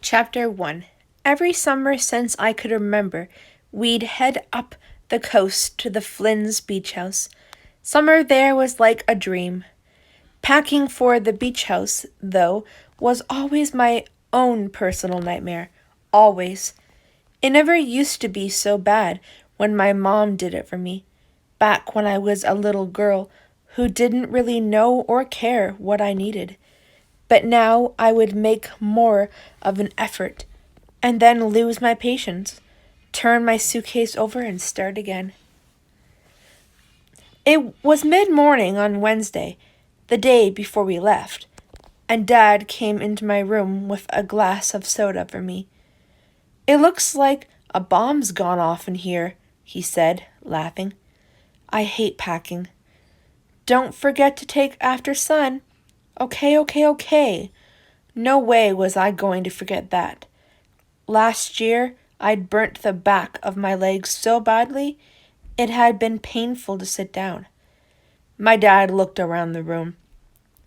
Chapter 1. Every summer since I could remember, we'd head up the coast to the Flynn's beach house. Summer there was like a dream. Packing for the beach house, though, was always my own personal nightmare. Always. It never used to be so bad when my mom did it for me, back when I was a little girl who didn't really know or care what I needed. But now I would make more of an effort, and then lose my patience, turn my suitcase over, and start again. It was mid-morning on Wednesday, the day before we left, and Dad came into my room with a glass of soda for me. "It looks like a bomb's gone off in here," he said, laughing. "I hate packing." "Don't forget to take after Son." Okay. No way was I going to forget that. Last year, I'd burnt the back of my legs so badly, it had been painful to sit down. My dad looked around the room,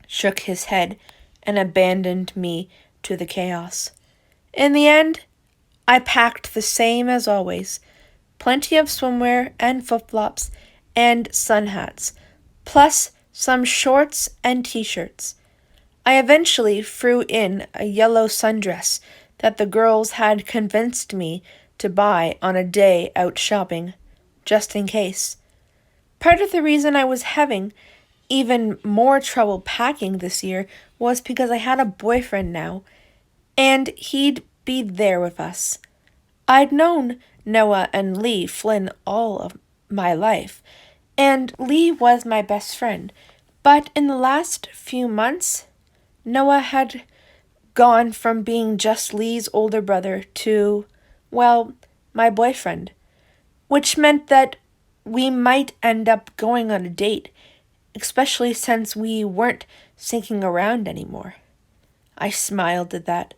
shook his head, and abandoned me to the chaos. In the end, I packed the same as always. Plenty of swimwear and flip-flops and sun hats, plus some shorts and t-shirts. I eventually threw in a yellow sundress that the girls had convinced me to buy on a day out shopping, just in case. Part of the reason I was having even more trouble packing this year was because I had a boyfriend now, and he'd be there with us. I'd known Noah and Lee Flynn all of my life, and Lee was my best friend, but in the last few months, Noah had gone from being just Lee's older brother to, well, my boyfriend, which meant that we might end up going on a date, especially since we weren't sneaking around anymore. I smiled at that.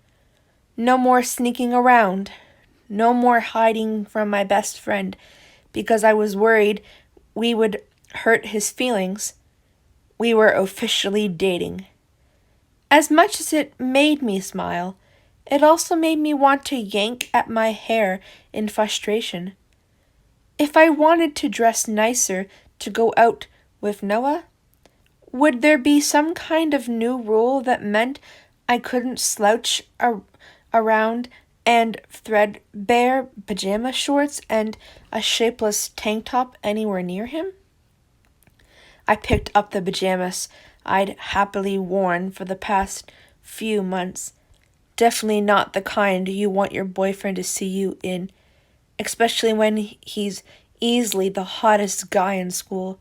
No more sneaking around. No more hiding from my best friend because I was worried we would hurt his feelings. We were officially dating. As much as it made me smile, it also made me want to yank at my hair in frustration. If I wanted to dress nicer to go out with Noah, would there be some kind of new rule that meant I couldn't slouch around and threadbare pajama shorts and a shapeless tank top anywhere near him? I picked up the pajamas I'd happily worn for the past few months. Definitely not the kind you want your boyfriend to see you in, especially when he's easily the hottest guy in school.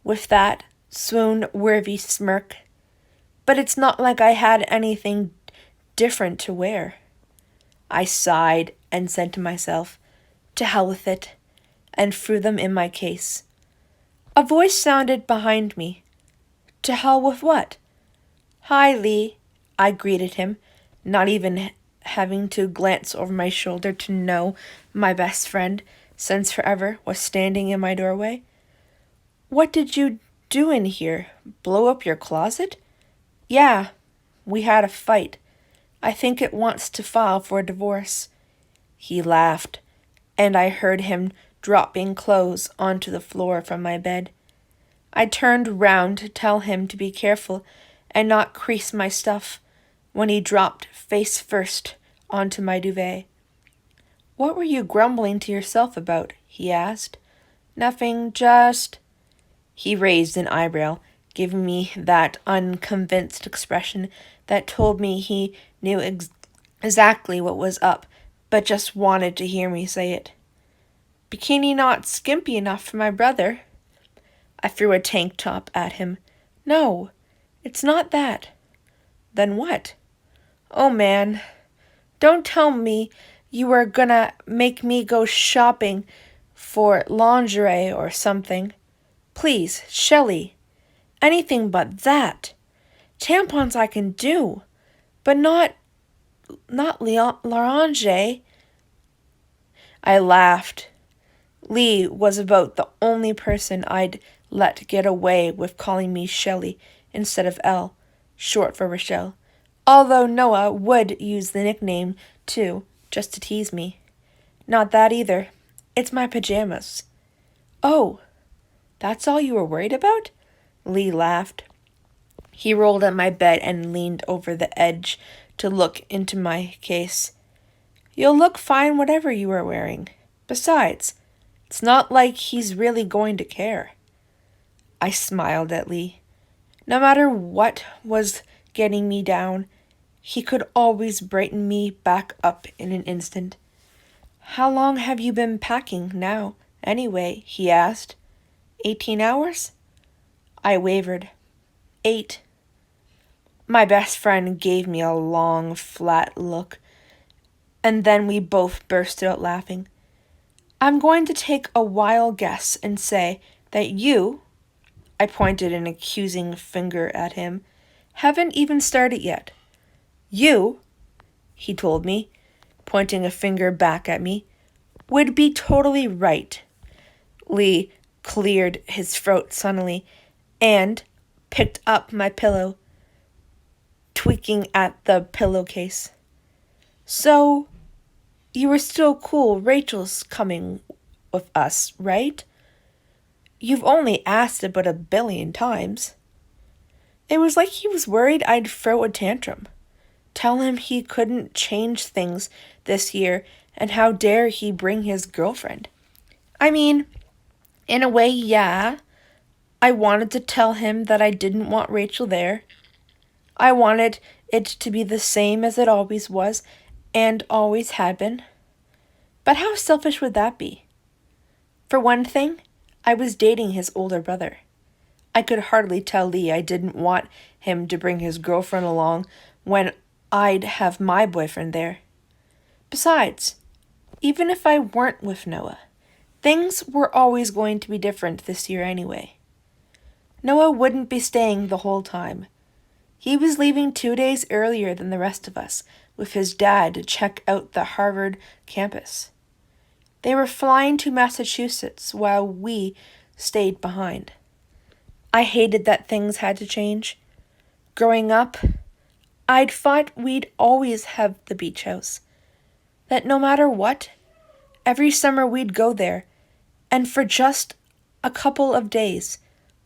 With that swoon-worthy smirk. But it's not like I had anything different to wear. I sighed and said to myself, "To hell with it," and threw them in my case. A voice sounded behind me. "To hell with what?" "Hi, Lee," I greeted him, not even having to glance over my shoulder to know my best friend, since forever, was standing in my doorway. "What did you do in here? Blow up your closet?" "Yeah, we had a fight. I think it wants to file for a divorce." He laughed, and I heard him dropping clothes onto the floor from my bed. I turned round to tell him to be careful and not crease my stuff when he dropped face first onto my duvet. "What were you grumbling to yourself about?" he asked. "Nothing, just—" He raised an eyebrow, giving me that unconvinced expression that told me he knew exactly what was up, but just wanted to hear me say it. "Bikini not skimpy enough for my brother?" I threw a tank top at him. "No, it's not that." "Then what?" "Oh, man, don't tell me you were gonna make me go shopping for lingerie or something. Please, Shelley, anything but that. Tampons I can do, but not lingerie." I laughed. Lee was about the only person I'd let get away with calling me Shelley instead of Elle, short for Rochelle, Although Noah would use the nickname, too, just to tease me. Not that either. It's my pajamas. Oh, that's all you were worried about? Lee laughed. He rolled at my bed and leaned over the edge to look into my case. You'll look fine whatever you are wearing. Besides, it's not like he's really going to care. I smiled at Lee. No matter what was getting me down, he could always brighten me back up in an instant. How long have you been packing now, anyway? He asked. 18 hours? I wavered. 8. My best friend gave me a long, flat look, and then we both burst out laughing. I'm going to take a wild guess and say that you, I pointed an accusing finger at him, haven't even started yet. You, he told me, pointing a finger back at me, would be totally right. Lee cleared his throat suddenly and picked up my pillow, tweaking at the pillowcase. So, you were still cool Rachel's coming with us, right? You've only asked about 1,000,000,000 times. It was like he was worried I'd throw a tantrum. Tell him he couldn't change things this year, and how dare he bring his girlfriend. I mean, in a way, yeah. I wanted to tell him that I didn't want Rachel there. I wanted it to be the same as it always was, and always had been. But how selfish would that be? For one thing, I was dating his older brother. I could hardly tell Lee I didn't want him to bring his girlfriend along when I'd have my boyfriend there. Besides, even if I weren't with Noah, things were always going to be different this year anyway. Noah wouldn't be staying the whole time. He was leaving 2 days earlier than the rest of us, with his dad to check out the Harvard campus. They were flying to Massachusetts while we stayed behind. I hated that things had to change. Growing up, I'd thought we'd always have the beach house. That no matter what, every summer we'd go there, and for just a couple of days,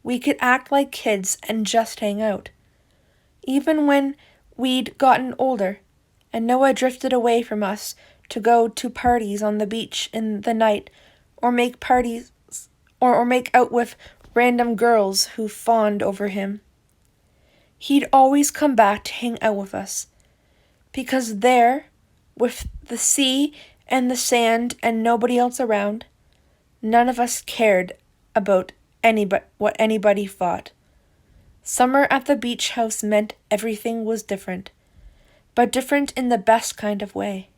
we could act like kids and just hang out. Even when we'd gotten older, and Noah drifted away from us to go to parties on the beach in the night, or make parties, or make out with random girls who fawned over him. He'd always come back to hang out with us, because there, with the sea and the sand and nobody else around, none of us cared about what anybody thought. Summer at the beach house meant everything was different, but different in the best kind of way.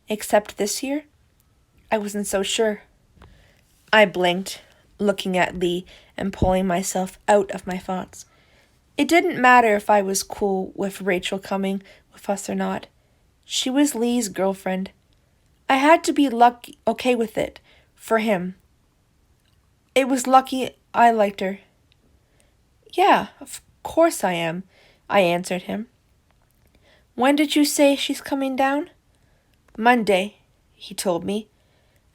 Except this year, I wasn't so sure. I blinked, looking at Lee and pulling myself out of my thoughts. It didn't matter if I was cool with Rachel coming with us or not. She was Lee's girlfriend. I had to be okay with it, for him. It was lucky I liked her. Yeah, of course I am, I answered him. When did you say she's coming down? Monday, he told me,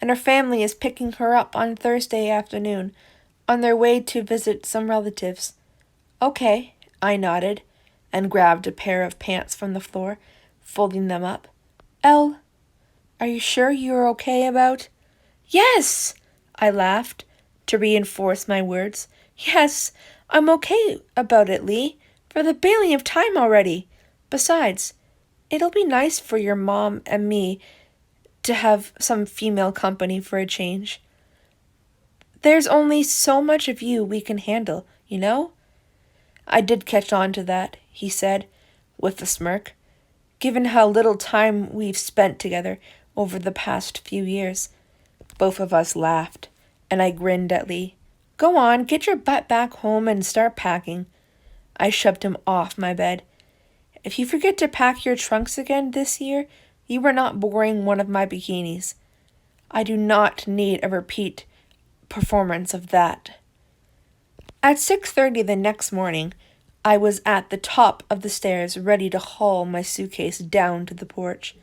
and her family is picking her up on Thursday afternoon, on their way to visit some relatives. Okay, I nodded, and grabbed a pair of pants from the floor, folding them up. Elle, are you sure you're okay about? Yes, I laughed, to reinforce my words. Yes, I'm okay about it, Lee, for the billionth time already. Besides, it'll be nice for your mom and me to have some female company for a change. There's only so much of you we can handle, you know? I did catch on to that, he said, with a smirk, given how little time we've spent together over the past few years. Both of us laughed, and I grinned at Lee. Go on, get your butt back home and start packing. I shoved him off my bed. If you forget to pack your trunks again this year, you are not borrowing one of my bikinis. I do not need a repeat performance of that. At 6:30 the next morning, I was at the top of the stairs, ready to haul my suitcase down to the porch.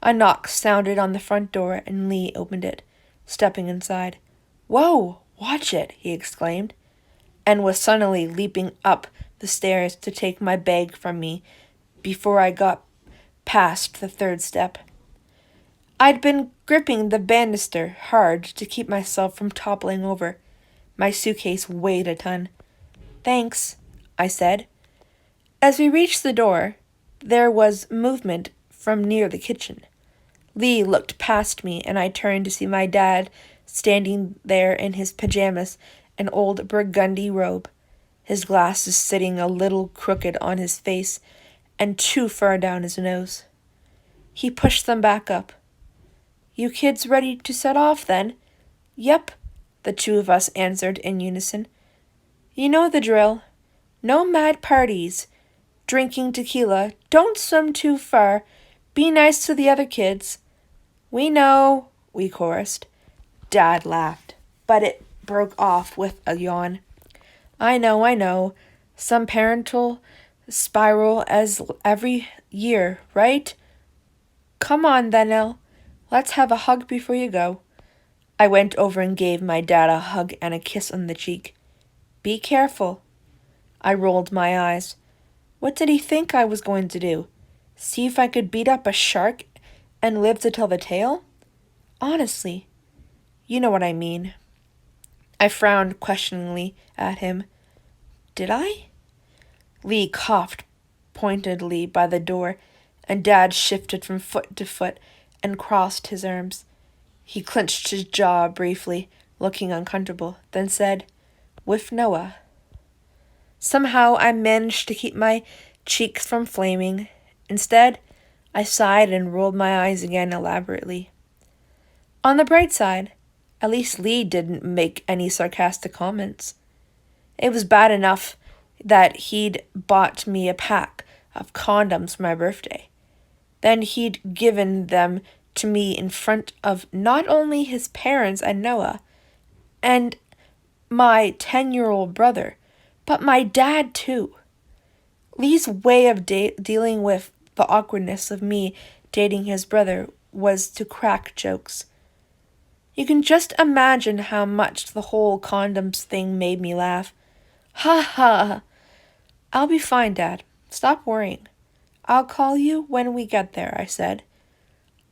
A knock sounded on the front door, and Lee opened it, stepping inside. "Whoa, watch it," he exclaimed, and was suddenly leaping up the stairs to take my bag from me before I got past the third step. I'd been gripping the banister hard to keep myself from toppling over. My suitcase weighed a ton. "Thanks," I said. As we reached the door, there was movement from near the kitchen. Lee looked past me, and I turned to see my dad standing there in his pajamas and old burgundy robe, his glasses sitting a little crooked on his face and too far down his nose. He pushed them back up. "You kids ready to set off, then?" "Yep," the two of us answered in unison. "You know the drill. No mad parties. Drinking tequila. Don't swim too far. Be nice to the other kids." "We know," we chorused. Dad laughed, but it broke off with a yawn. I know. Some parental spiral as every year, right? Come on, then, El. Let's have a hug before you go." I went over and gave my dad a hug and a kiss on the cheek. "Be careful." I rolled my eyes. What did he think I was going to do? See if I could beat up a shark and live to tell the tale? Honestly, you know what I mean. I frowned questioningly at him. Did I? Lee coughed pointedly by the door, and Dad shifted from foot to foot and crossed his arms. He clenched his jaw briefly, looking uncomfortable, then said, "With Noah." Somehow I managed to keep my cheeks from flaming. Instead, I sighed and rolled my eyes again elaborately. On the bright side, at least Lee didn't make any sarcastic comments. It was bad enough that he'd bought me a pack of condoms for my birthday. Then he'd given them to me in front of not only his parents and Noah and my 10-year-old brother, but my dad too. Lee's way of dealing with the awkwardness of me dating his brother was to crack jokes. You can just imagine how much the whole condoms thing made me laugh. "Ha ha! I'll be fine, Dad. Stop worrying. I'll call you when we get there," I said.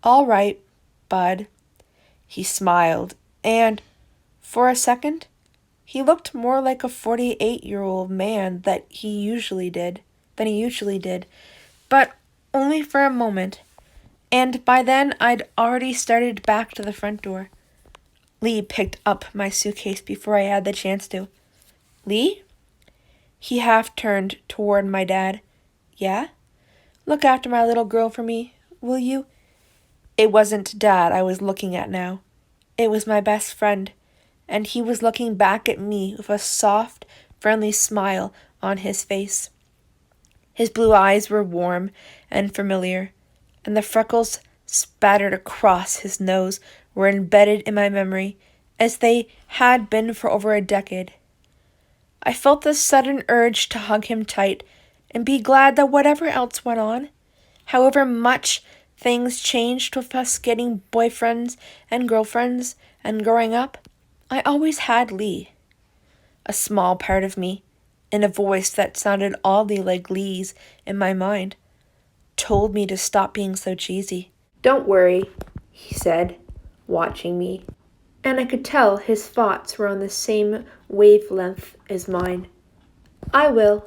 "All right, bud." He smiled, and, for a second, he looked more like a 48-year-old man than he usually did, but only for a moment, and by then I'd already started back to the front door. Lee picked up my suitcase before I had the chance to. "Lee?" He half turned toward my dad. "Yeah? Look after my little girl for me, will you?" It wasn't Dad I was looking at now. It was my best friend, and he was looking back at me with a soft, friendly smile on his face. His blue eyes were warm and familiar, and the freckles spattered across his nose were embedded in my memory, as they had been for over a decade. I felt this sudden urge to hug him tight and be glad that whatever else went on, however much things changed with us getting boyfriends and girlfriends and growing up, I always had Lee. A small part of me, in a voice that sounded oddly like Lee's in my mind, told me to stop being so cheesy. "Don't worry," he said, watching me, and I could tell his thoughts were on the same wavelength as mine. "I will."